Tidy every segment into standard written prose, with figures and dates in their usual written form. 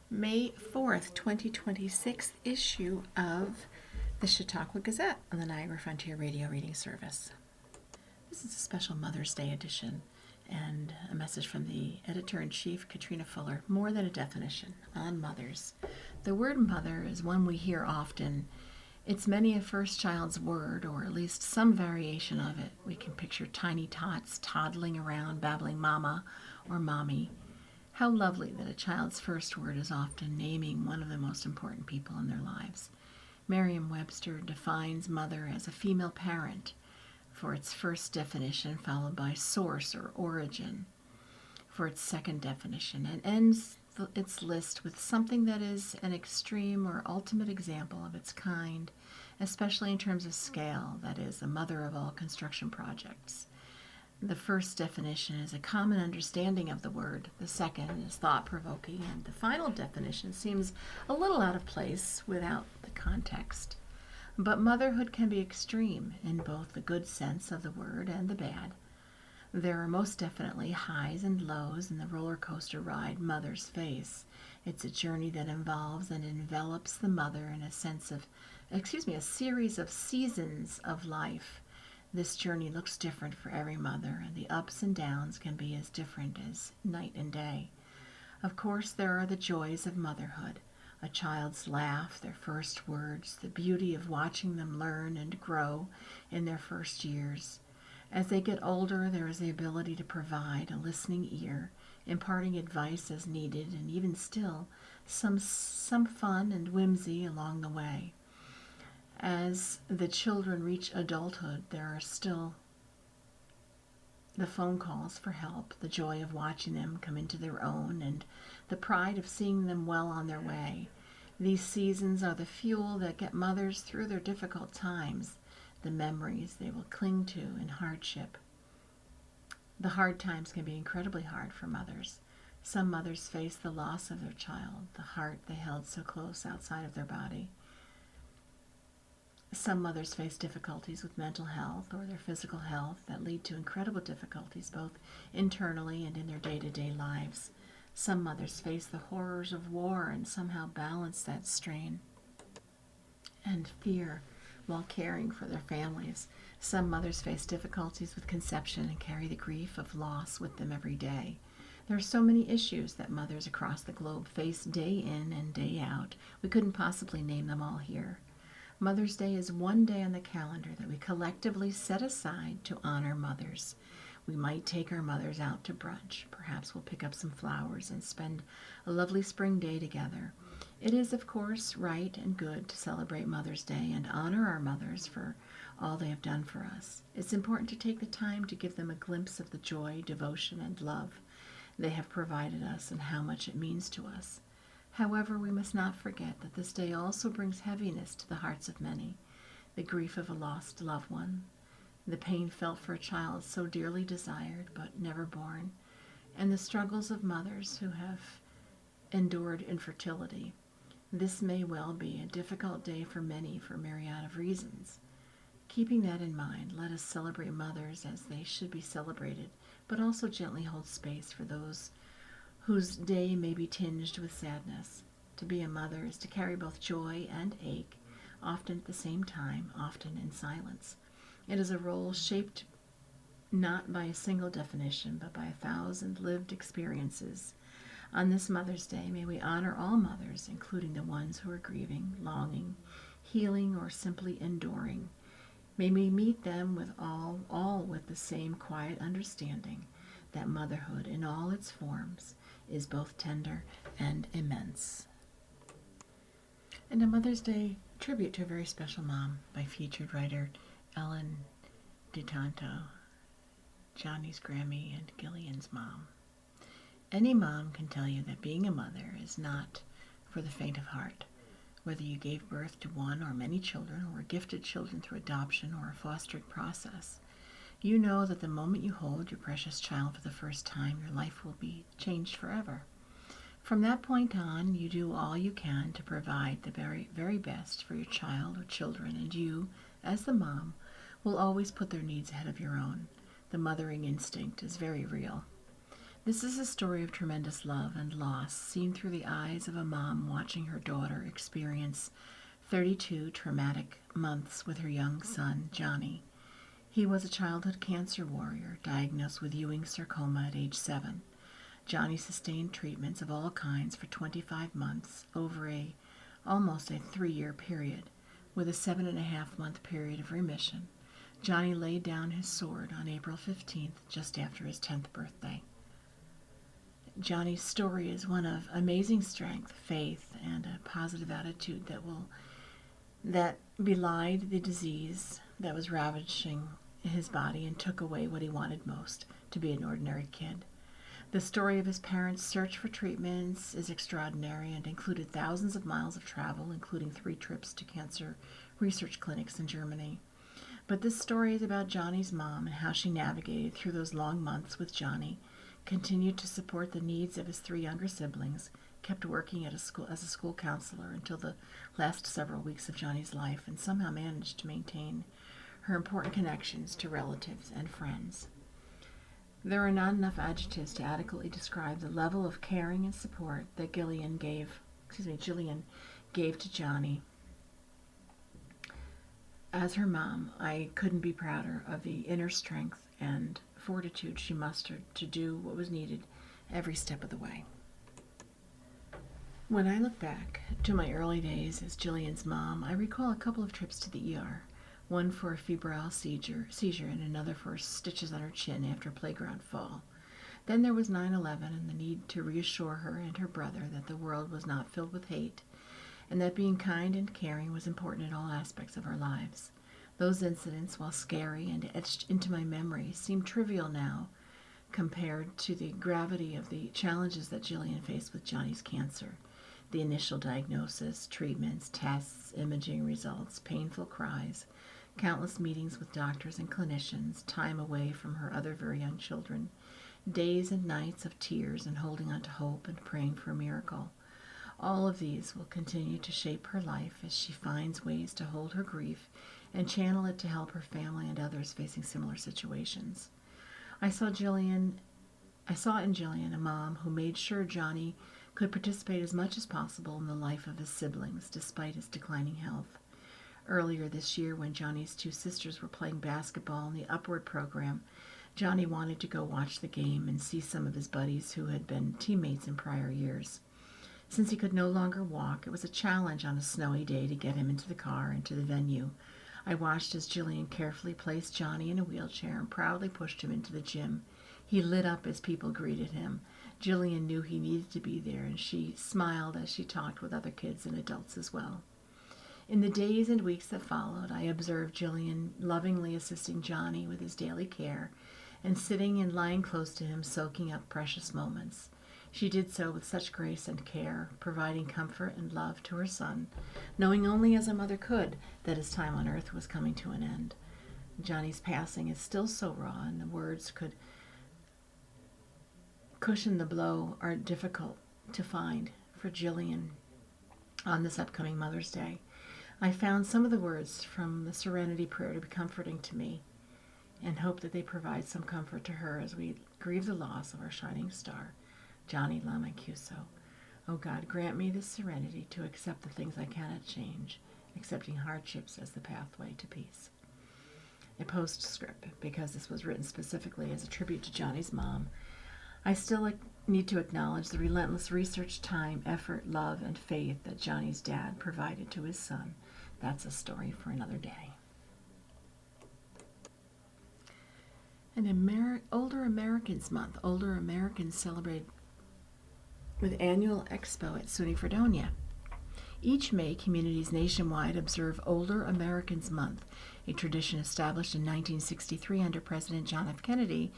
May 4th, 2026 issue of the Chautauqua Gazette on the Niagara Frontier Radio Reading Service. This is a special Mother's Day edition and a message from the editor-in-chief, Katrina Fuller, more than a definition on mothers. The word mother is one we hear often. It's many a first child's word, or at least some variation of it. We can picture tiny tots toddling around, babbling mama or mommy. How lovely that a child's first word is often naming one of the most important people in their lives. Merriam-Webster defines mother as a female parent for its first definition, followed by source or origin for its second definition, and ends its list with something that is an extreme or ultimate example of its kind, especially in terms of scale, that is, a mother of all construction projects. The first definition is a common understanding of the word. The second is thought-provoking, and the final definition seems a little out of place without the context. But motherhood can be extreme in both the good sense of the word and the bad. There are most definitely highs and lows in the roller coaster ride Mother's Face. It's a journey that involves and envelops the mother in a series of seasons of life. This journey looks different for every mother, and the ups and downs can be as different as night and day. Of course, there are the joys of motherhood, a child's laugh, their first words, the beauty of watching them learn and grow in their first years. As they get older, there is the ability to provide a listening ear, imparting advice as needed, and even still, some fun and whimsy along the way. As the children reach adulthood, there are still the phone calls for help, the joy of watching them come into their own, and the pride of seeing them well on their way. These seasons are the fuel that get mothers through their difficult times, the memories they will cling to in hardship. The hard times can be incredibly hard for mothers. Some mothers face the loss of their child, the heart they held so close outside of their body. Some mothers face difficulties with mental health or their physical health that lead to incredible difficulties both internally and in their day-to-day lives. Some mothers face the horrors of war and somehow balance that strain and fear while caring for their families. Some mothers face difficulties with conception and carry the grief of loss with them every day. There are so many issues that mothers across the globe face day in and day out. We couldn't possibly name them all here. Mother's Day is one day on the calendar that we collectively set aside to honor mothers. We might take our mothers out to brunch. Perhaps we'll pick up some flowers and spend a lovely spring day together. It is, of course, right and good to celebrate Mother's Day and honor our mothers for all they have done for us. It's important to take the time to give them a glimpse of the joy, devotion, and love they have provided us and how much it means to us. However, we must not forget that this day also brings heaviness to the hearts of many, the grief of a lost loved one, the pain felt for a child so dearly desired but never born, and the struggles of mothers who have endured infertility. This may well be a difficult day for many for myriad of reasons. Keeping that in mind, let us celebrate mothers as they should be celebrated, but also gently hold space for those whose day may be tinged with sadness. To be a mother is to carry both joy and ache, often at the same time, often in silence. It is a role shaped not by a single definition, but by 1,000 lived experiences. On this Mother's Day, may we honor all mothers, including the ones who are grieving, longing, healing, or simply enduring. May we meet them with all with the same quiet understanding that motherhood in all its forms is both tender and immense. And a Mother's Day tribute to a very special mom by featured writer Ellen DeTanto, Johnny's Grammy and Gillian's mom. Any mom can tell you that being a mother is not for the faint of heart. Whether you gave birth to one or many children, or were gifted children through adoption or a fostering process, you know that the moment you hold your precious child for the first time, your life will be changed forever. From that point on, you do all you can to provide the very, very best for your child or children, and you, as the mom, will always put their needs ahead of your own. The mothering instinct is very real. This is a story of tremendous love and loss, seen through the eyes of a mom watching her daughter experience 32 traumatic months with her young son, Johnny. He was a childhood cancer warrior diagnosed with Ewing sarcoma at age 7. Johnny sustained treatments of all kinds for 25 months over almost a 3-year period, with a 7.5-month period of remission. Johnny laid down his sword on April 15th, just after his 10th birthday. Johnny's story is one of amazing strength, faith, and a positive attitude that belied the disease that was ravaging his body and took away what he wanted most, to be an ordinary kid. The story of his parents' search for treatments is extraordinary and included thousands of miles of travel, including 3 trips to cancer research clinics in Germany. But this story is about Johnny's mom and how she navigated through those long months with Johnny, continued to support the needs of his 3 younger siblings, kept working as a school counselor until the last several weeks of Johnny's life, and somehow managed to maintain her important connections to relatives and friends. There are not enough adjectives to adequately describe the level of caring and support that Jillian gave to Johnny. As her mom, I couldn't be prouder of the inner strength and fortitude she mustered to do what was needed every step of the way. When I look back to my early days as Jillian's mom, I recall a couple of trips to the ER. One for a febrile seizure and another for stitches on her chin after a playground fall. Then there was 9/11 and the need to reassure her and her brother that the world was not filled with hate, and that being kind and caring was important in all aspects of our lives. Those incidents, while scary and etched into my memory, seem trivial now compared to the gravity of the challenges that Jillian faced with Johnny's cancer. The initial diagnosis, treatments, tests, imaging results, painful cries, countless meetings with doctors and clinicians, time away from her other very young children, days and nights of tears and holding on to hope and praying for a miracle. All of these will continue to shape her life as she finds ways to hold her grief and channel it to help her family and others facing similar situations. I saw in Jillian a mom who made sure Johnny could participate as much as possible in the life of his siblings despite his declining health. Earlier this year, when Johnny's 2 sisters were playing basketball in the Upward program, Johnny wanted to go watch the game and see some of his buddies who had been teammates in prior years. Since he could no longer walk, it was a challenge on a snowy day to get him into the car and to the venue. I watched as Jillian carefully placed Johnny in a wheelchair and proudly pushed him into the gym. He lit up as people greeted him. Jillian knew he needed to be there, and she smiled as she talked with other kids and adults as well. In the days and weeks that followed, I observed Jillian lovingly assisting Johnny with his daily care and sitting and lying close to him, soaking up precious moments. She did so with such grace and care, providing comfort and love to her son, knowing only as a mother could that his time on earth was coming to an end. Johnny's passing is still so raw, and the words could cushion the blow are difficult to find for Jillian on this upcoming Mother's Day. I found some of the words from the Serenity Prayer to be comforting to me and hope that they provide some comfort to her as we grieve the loss of our shining star, Johnny Lamancuso. Oh God, grant me the serenity to accept the things I cannot change, accepting hardships as the pathway to peace. A postscript, because this was written specifically as a tribute to Johnny's mom. I still need to acknowledge the relentless research, time, effort, love, and faith that Johnny's dad provided to his son. That's a story for another day. And Older Americans Month. Older Americans celebrate with annual expo at SUNY Fredonia. Each May, communities nationwide observe Older Americans Month, a tradition established in 1963 under President John F. Kennedy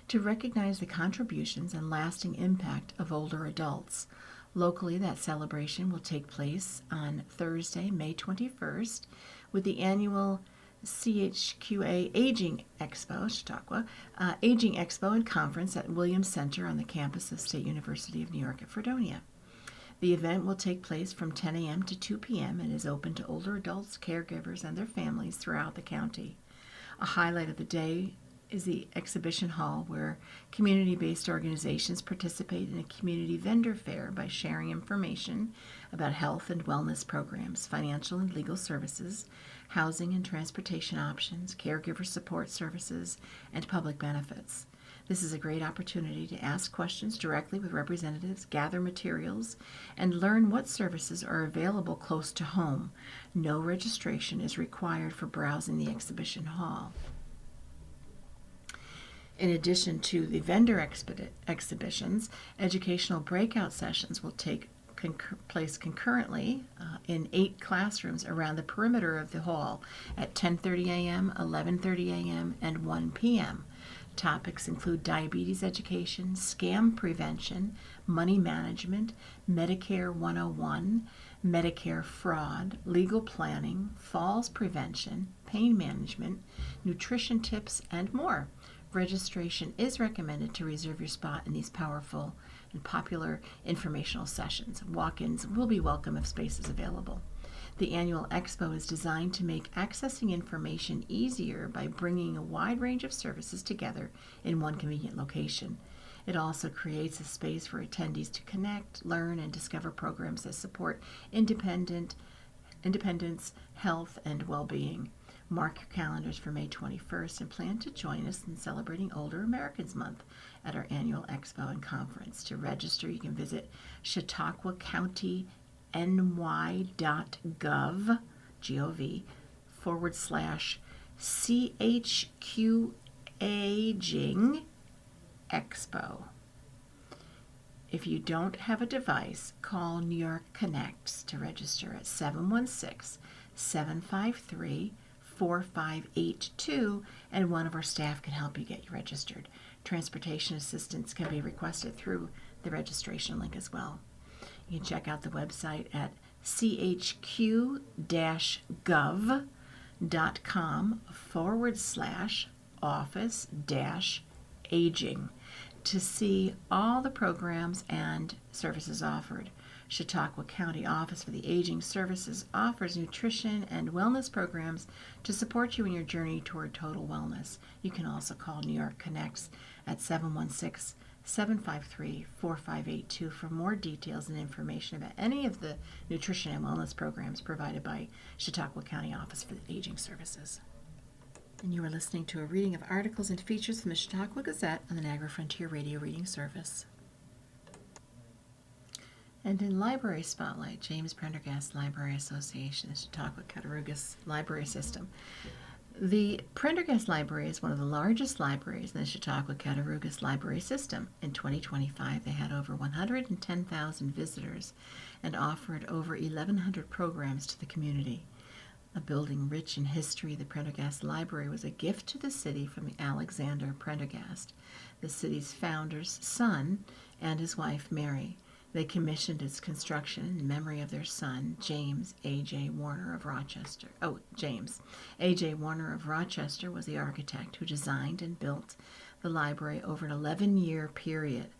to recognize the contributions and lasting impact of older adults. Locally, that celebration will take place on Thursday, May 21st, with the annual CHQA Aging Expo, Chautauqua, Aging Expo and Conference at Williams Center on the campus of State University of New York at Fredonia. The event will take place from 10 a.m. to 2 p.m. and is open to older adults, caregivers, and their families throughout the county. A highlight of the day is the exhibition hall where community-based organizations participate in a community vendor fair by sharing information about health and wellness programs, financial and legal services, housing and transportation options, caregiver support services, and public benefits. This is a great opportunity to ask questions directly with representatives, gather materials, and learn what services are available close to home. No registration is required for browsing the exhibition hall. In addition to the vendor exhibitions, educational breakout sessions will take place concurrently in 8 classrooms around the perimeter of the hall at 10:30 a.m., 11:30 a.m., and 1 p.m. Topics include diabetes education, scam prevention, money management, Medicare 101, Medicare fraud, legal planning, falls prevention, pain management, nutrition tips, and more. Registration is recommended to reserve your spot in these powerful and popular informational sessions. Walk-ins will be welcome if space is available. The annual expo is designed to make accessing information easier by bringing a wide range of services together in one convenient location. It also creates a space for attendees to connect, learn, and discover programs that support independence, health, and well-being. Mark your calendars for May 21st and plan to join us in celebrating Older Americans Month at our annual expo and conference. To register, you can visit Chautauqua County ny.gov, /CHQ Aging Expo. If you don't have a device, call New York Connects to register at 716-753-4582, and one of our staff can help you get you registered. Transportation assistance can be requested through the registration link as well. You can check out the website at chq-gov.com/office-aging to see all the programs and services offered. Chautauqua County Office for the Aging Services offers nutrition and wellness programs to support you in your journey toward total wellness. You can also call New York Connects at 716-753-4582 for more details and information about any of the nutrition and wellness programs provided by Chautauqua County Office for the Aging Services. And you are listening to a reading of articles and features from the Chautauqua Gazette on the Niagara Frontier Radio Reading Service. And in Library Spotlight, James Prendergast Library Association, the Chautauqua Cattaraugus Library System. The Prendergast Library is one of the largest libraries in the Chautauqua Cattaraugus Library System. In 2025, they had over 110,000 visitors and offered over 1,100 programs to the community. A building rich in history, the Prendergast Library was a gift to the city from Alexander Prendergast, the city's founder's son, and his wife, Mary. They commissioned its construction in memory of their son, James A.J. Warner of Rochester. James A.J. Warner of Rochester was the architect who designed and built the library over an 11-year period.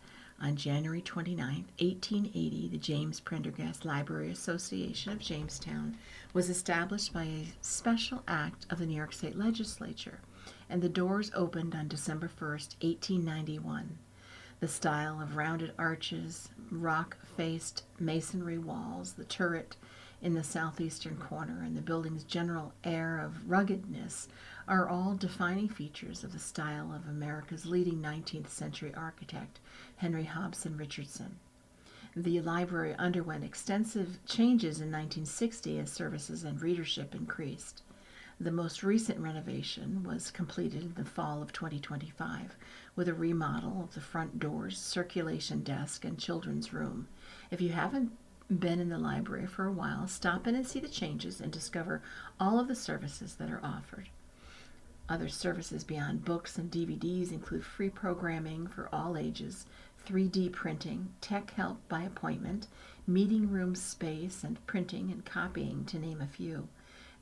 On January 29, 1880, the James Prendergast Library Association of Jamestown was established by a special act of the New York State Legislature, and the doors opened on December 1, 1891. The style of rounded arches, rock-faced masonry walls, the turret in the southeastern corner, and the building's general air of ruggedness are all defining features of the style of America's leading 19th century architect, Henry Hobson Richardson. The library underwent extensive changes in 1960 as services and readership increased. The most recent renovation was completed in the fall of 2025 with a remodel of the front doors, circulation desk, and children's room. If you haven't been in the library for a while, stop in and see the changes and discover all of the services that are offered. Other services beyond books and DVDs include free programming for all ages, 3D printing, tech help by appointment, meeting room space, and printing and copying, to name a few.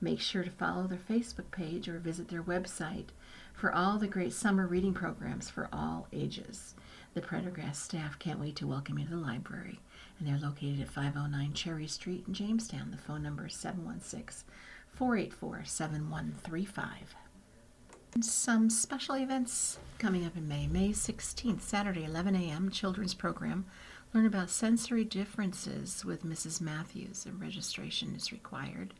Make sure to follow their Facebook page or visit their website for all the great summer reading programs for all ages. The Prendergast staff can't wait to welcome you to the library, and they're located at 509 Cherry Street in Jamestown. The phone number is 716-484-7135. Some special events coming up in May. May 16th, Saturday, 11 a.m., children's program. Learn about sensory differences with Mrs. Matthews, and registration is required.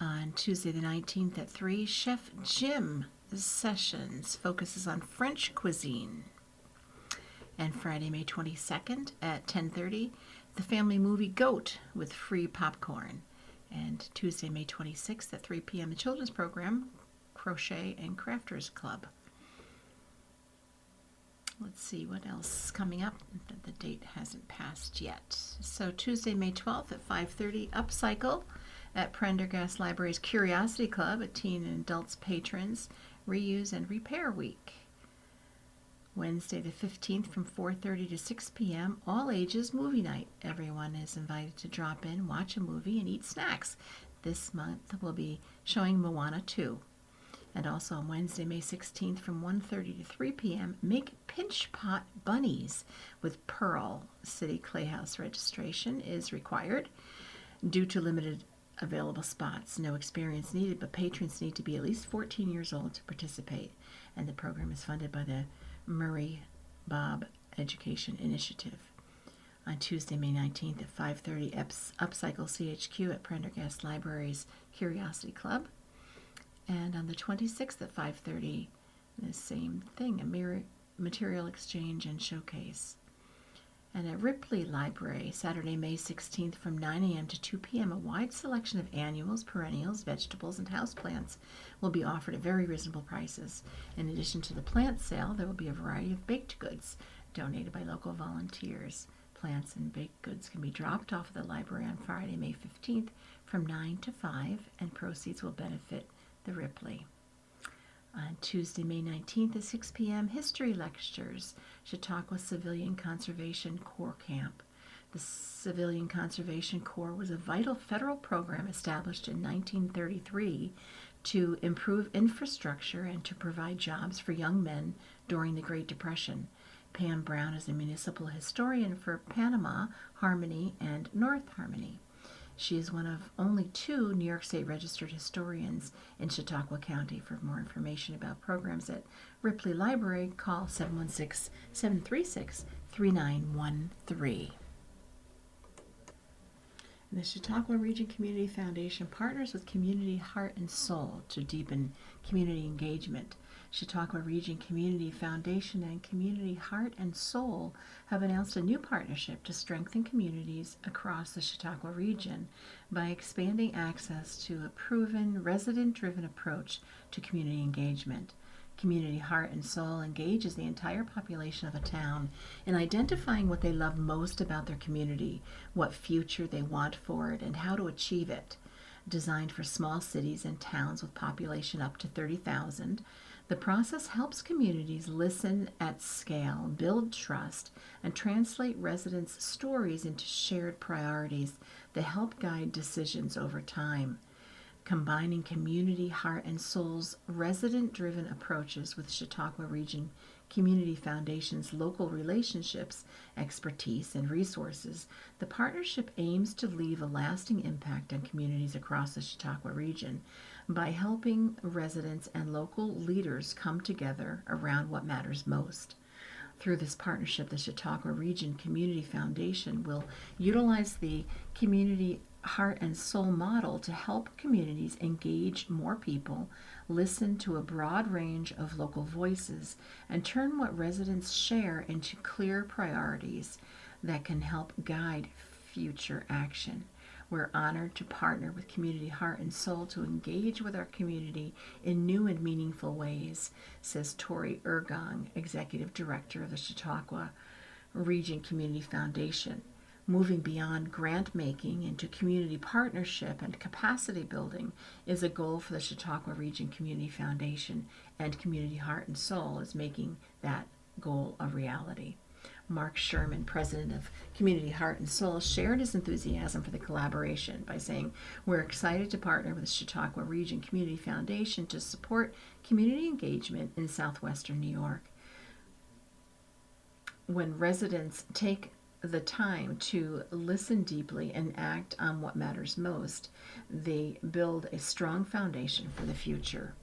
On Tuesday the 19th at 3, Chef Jim Sessions focuses on French cuisine. And Friday, May 22nd at 10:30, the family movie Goat with free popcorn. And Tuesday, May 26th at 3 p.m., the children's program, Crochet and Crafters Club. Let's see what else is coming up. The date hasn't passed yet. So Tuesday, May 12th at 5:30, Upcycle at Prendergast Library's Curiosity Club, a teen and adults patrons reuse and repair week. Wednesday the 15th from 4:30 to 6 p.m., all ages movie night. Everyone is invited to drop in, watch a movie, and eat snacks. This month we'll be showing Moana 2. And also on Wednesday, May 16th from 1:30 to 3 p.m., make pinch pot bunnies with Pearl. City Playhouse registration is required due to limited available spots. No experience needed, but patrons need to be at least 14 years old to participate. And the program is funded by the Murray Bob Education Initiative. On Tuesday, May 19th at 5:30, Upcycle CHQ at Prendergast Library's Curiosity Club. And on the 26th at 5:30, the same thing, a material exchange and showcase. And at Ripley Library, Saturday, May 16th from 9 a.m. to 2 p.m., a wide selection of annuals, perennials, vegetables, and houseplants will be offered at very reasonable prices. In addition to the plant sale, there will be a variety of baked goods donated by local volunteers. Plants and baked goods can be dropped off at the library on Friday, May 15th from 9 to 5, and proceeds will benefit the Ripley. On Tuesday, May 19th at 6 p.m., History Lectures, Chautauqua Civilian Conservation Corps Camp. The Civilian Conservation Corps was a vital federal program established in 1933 to improve infrastructure and to provide jobs for young men during the Great Depression. Pam Brown is a municipal historian for Panama, Harmony, and North Harmony. She is one of only 2 New York State registered historians in Chautauqua County. For more information about programs at Ripley Library, call 716-736-3913. The Chautauqua Region Community Foundation partners with Community Heart and Soul to deepen community engagement. Chautauqua Region Community Foundation and Community Heart and Soul have announced a new partnership to strengthen communities across the Chautauqua region by expanding access to a proven resident-driven approach to community engagement. Community Heart and Soul engages the entire population of a town in identifying what they love most about their community, what future they want for it, and how to achieve it. Designed for small cities and towns with population up to 30,000, the process helps communities listen at scale, build trust, and translate residents' stories into shared priorities that help guide decisions over time. Combining Community Heart and Soul's resident-driven approaches with Chautauqua Region Community Foundation's local relationships, expertise, and resources, the partnership aims to leave a lasting impact on communities across the Chautauqua region by helping residents and local leaders come together around what matters most. Through this partnership, the Chautauqua Region Community Foundation will utilize the Community Heart and Soul model to help communities engage more people, listen to a broad range of local voices, and turn what residents share into clear priorities that can help guide future action. We're honored to partner with Community Heart and Soul to engage with our community in new and meaningful ways, says Tori Ergong, Executive Director of the Chautauqua Region Community Foundation. Moving beyond grant making into community partnership and capacity building is a goal for the Chautauqua Region Community Foundation, and Community Heart and Soul is making that goal a reality. Mark Sherman, president of Community Heart and Soul, shared his enthusiasm for the collaboration by saying, "We're excited to partner with the Chautauqua Region Community Foundation to support community engagement in southwestern New York. When residents take the time to listen deeply and act on what matters most, they build a strong foundation for the future."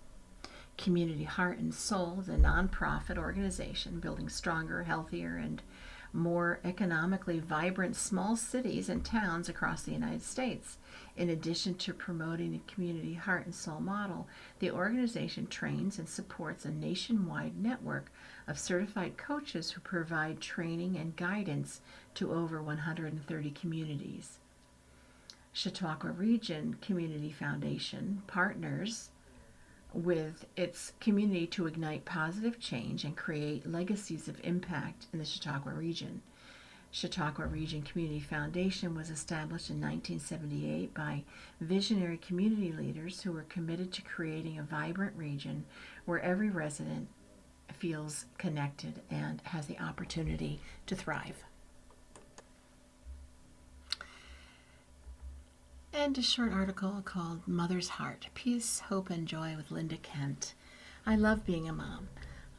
Community Heart and Soul is a nonprofit organization building stronger, healthier, and more economically vibrant small cities and towns across the United States. In addition to promoting the Community Heart and Soul model, the organization trains and supports a nationwide network of certified coaches who provide training and guidance to over 130 communities. Chautauqua Region Community Foundation partners with its community to ignite positive change and create legacies of impact in the Chautauqua region. Chautauqua Region Community Foundation was established in 1978 by visionary community leaders who were committed to creating a vibrant region where every resident feels connected and has the opportunity to thrive. And a short article called Mother's Heart, Peace, Hope, and Joy with Linda Kent. I love being a mom.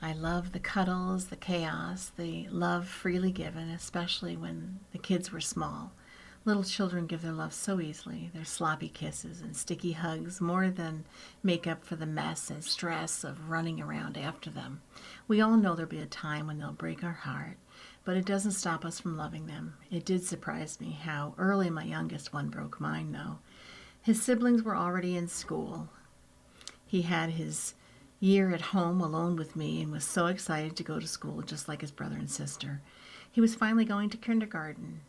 I love the cuddles, the chaos, the love freely given, especially when the kids were small. Little children give their love so easily. Their sloppy kisses and sticky hugs more than make up for the mess and stress of running around after them. We all know there'll be a time when they'll break our heart, but it doesn't stop us from loving them. It did surprise me how early my youngest one broke mine, though. His siblings were already in school. He had his year at home alone with me and was so excited to go to school just like his brother and sister. He was finally going to kindergarten.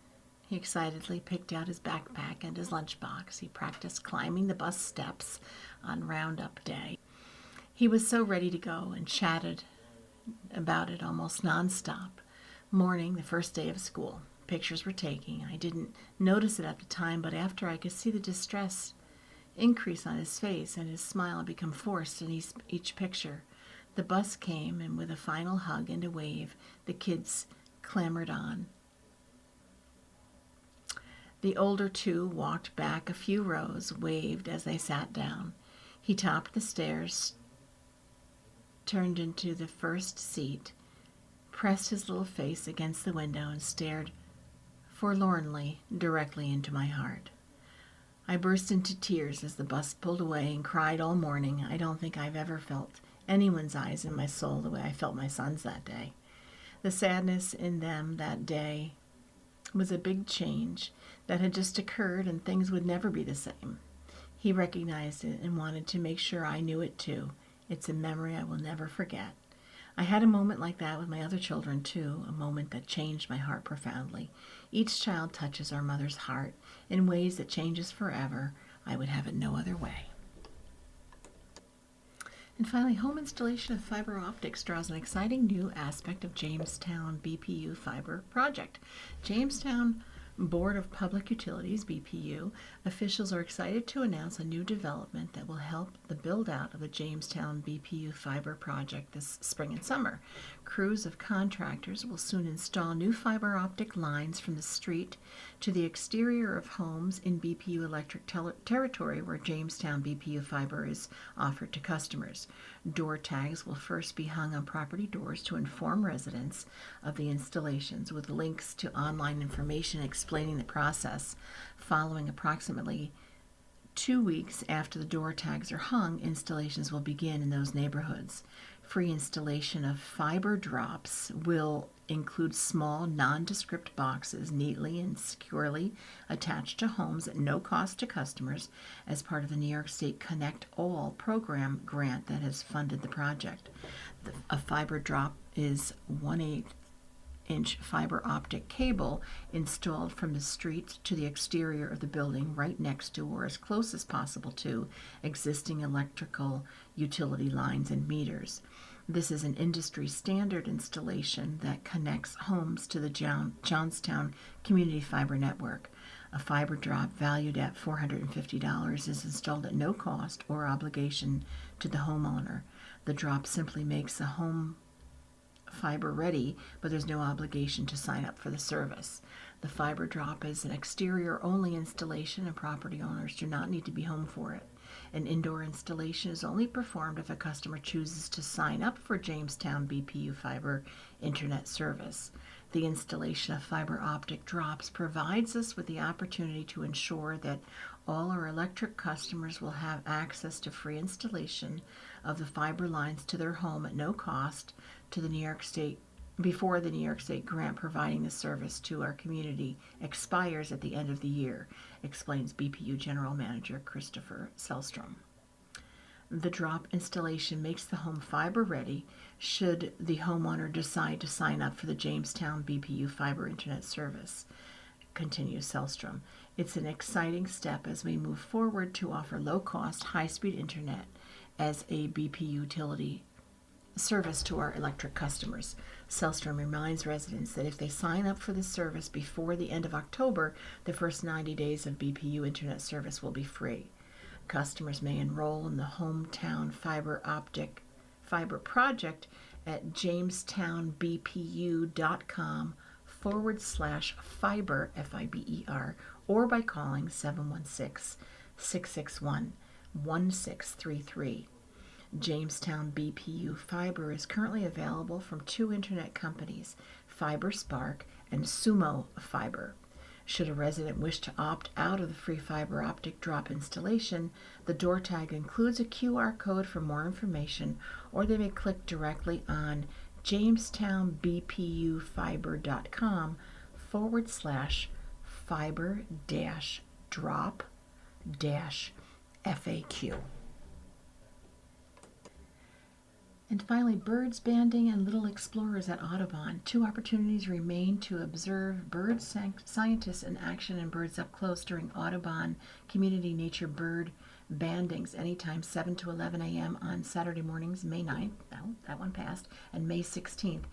He excitedly picked out his backpack and his lunchbox. He practiced climbing the bus steps on roundup day. He was so ready to go and chatted about it almost nonstop. Morning, the first day of school. Pictures were taking. I didn't notice it at the time, but after I could see the distress increase on his face and his smile become forced in each picture. The bus came, and with a final hug and a wave, the kids clamored on. The older two walked back a few rows, waved as they sat down. He topped the stairs, turned into the first seat, pressed his little face against the window, and stared forlornly directly into my heart. I burst into tears as the bus pulled away and cried all morning. I don't think I've ever felt anyone's eyes in my soul the way I felt my son's that day. The sadness in them that day was a big change that had just occurred, and things would never be the same. He recognized it and wanted to make sure I knew it too. It's a memory I will never forget. I had a moment like that with my other children too, a moment that changed my heart profoundly. Each child touches our mother's heart in ways that changes forever. I would have it no other way. And finally, home installation of fiber optics draws an exciting new aspect of Jamestown BPU fiber project. Jamestown Board of Public Utilities, BPU, officials are excited to announce a new development that will help the build-out of the Jamestown BPU fiber project this spring and summer. Crews of contractors will soon install new fiber optic lines from the street to the exterior of homes in BPU electric territory where Jamestown BPU fiber is offered to customers. Door tags will first be hung on property doors to inform residents of the installations, with links to online information explaining the process. Following approximately 2 weeks after the door tags are hung, installations will begin in those neighborhoods. Free installation of fiber drops will include small, nondescript boxes neatly and securely attached to homes at no cost to customers as part of the New York State Connect All program grant that has funded the project. A fiber drop is 1/8-inch fiber optic cable installed from the street to the exterior of the building right next to or as close as possible to existing electrical utility lines and meters. This is an industry standard installation that connects homes to the Johnstown Community Fiber Network. A fiber drop valued at $450 is installed at no cost or obligation to the homeowner. The drop simply makes the home fiber ready, but there's no obligation to sign up for the service. The fiber drop is an exterior-only installation, and property owners do not need to be home for it. An indoor installation is only performed if a customer chooses to sign up for Jamestown BPU Fiber Internet service. The installation of fiber optic drops provides us with the opportunity to ensure that all our electric customers will have access to free installation of the fiber lines to their home at no cost to the New York State before the New York State grant providing the service to our community expires at the end of the year, explains BPU General Manager Christopher Selstrom. The drop installation makes the home fiber ready should the homeowner decide to sign up for the Jamestown BPU fiber internet service, continues Selstrom. It's an exciting step as we move forward to offer low-cost, high-speed internet as a BPU utility service to our electric customers. Selstrom reminds residents that if they sign up for the service before the end of October, the first 90 days of BPU internet service will be free. Customers may enroll in the Hometown Fiber project at jamestownbpu.com/fiber, F-I-B-E-R, or by calling 716-661-1633. Jamestown BPU Fiber is currently available from 2 internet companies, FiberSpark and Sumo Fiber. Should a resident wish to opt out of the free fiber optic drop installation, the door tag includes a QR code for more information, or they may click directly on jamestownbpu-fiber.com/fiber-drop-FAQ. And finally, birds banding and little explorers at Audubon. 2 opportunities remain to observe bird scientists in action and birds up close during Audubon Community Nature Bird bandings, anytime 7 to 11 a.m. on Saturday mornings, May 9th, that one passed, and May 16th.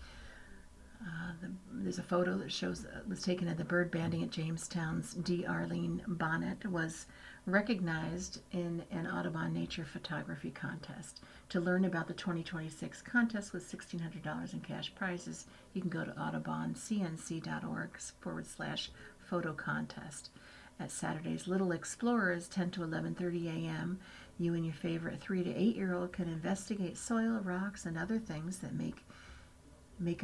There's a photo that shows was taken at the bird banding at Jamestown's. D. Arlene Bonnet was recognized in an Audubon Nature Photography Contest. To learn about the 2026 contest with $1,600 in cash prizes, you can go to audubоncnc.org/photo contest. At Saturday's Little Explorers, 10 to 11:30 a.m., you and your favorite 3 to 8-year-old can investigate soil, rocks, and other things that make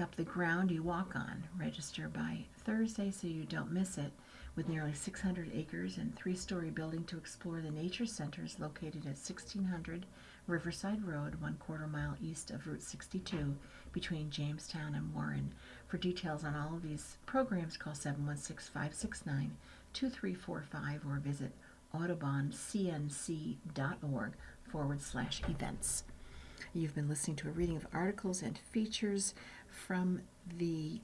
up the ground you walk on. Register by Thursday so you don't miss it. With nearly 600 acres and 3-story building to explore, the Nature Center is located at 1600 Riverside Road, 1/4 mile east of Route 62, between Jamestown and Warren. For details on all of these programs, call 716-569-2345 or visit audubоncnc.org/events. You've been listening to a reading of articles and features from the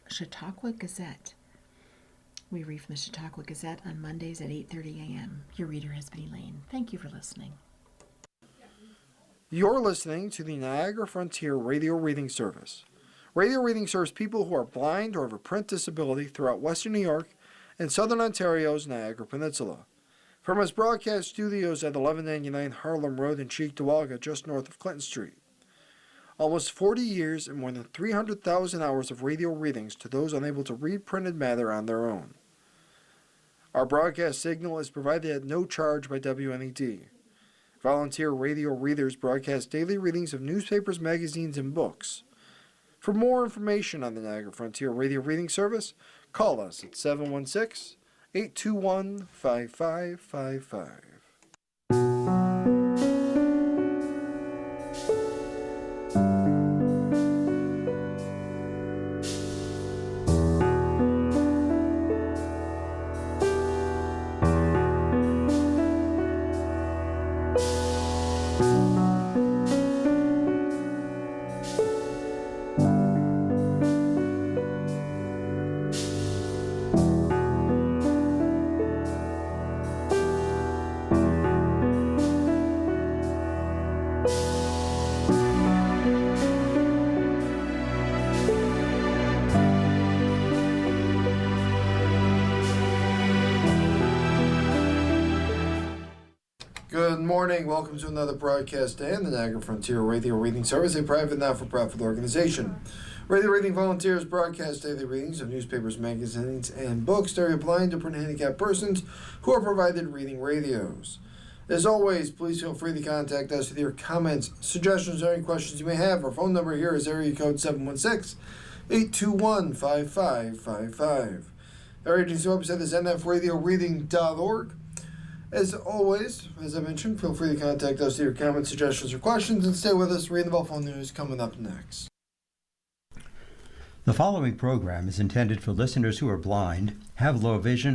Chautauqua Gazette. We read from the Chautauqua Gazette on Mondays at 8:30 a.m. Your reader has been Elaine. Thank you for listening. You're listening to the Niagara Frontier Radio Reading Service. Radio reading serves people who are blind or have a print disability throughout Western New York and Southern Ontario's Niagara Peninsula. From its broadcast studios at 1199 Harlem Road in Cheektowaga, just north of Clinton Street. Almost 40 years and more than 300,000 hours of radio readings to those unable to read printed matter on their own. Our broadcast signal is provided at no charge by WNED. Volunteer radio readers broadcast daily readings of newspapers, magazines, and books. For more information on the Niagara Frontier Radio Reading Service, call us at 716-821-5555. Good morning. Welcome to another broadcast day on the Niagara Frontier Radio Reading Service, a private, not-for-profit organization. Radio Reading volunteers broadcast daily readings of newspapers, magazines, and books to blind or print handicapped persons who are provided reading radios. As always, please feel free to contact us with your comments, suggestions, or any questions you may have. Our phone number here is area code 821-5555. Our agency website is nfradioreading.org. As always, as I mentioned, feel free to contact us with your comments, suggestions, or questions, and stay with us. Reading the Buffalo News coming up next. The following program is intended for listeners who are blind, have low vision,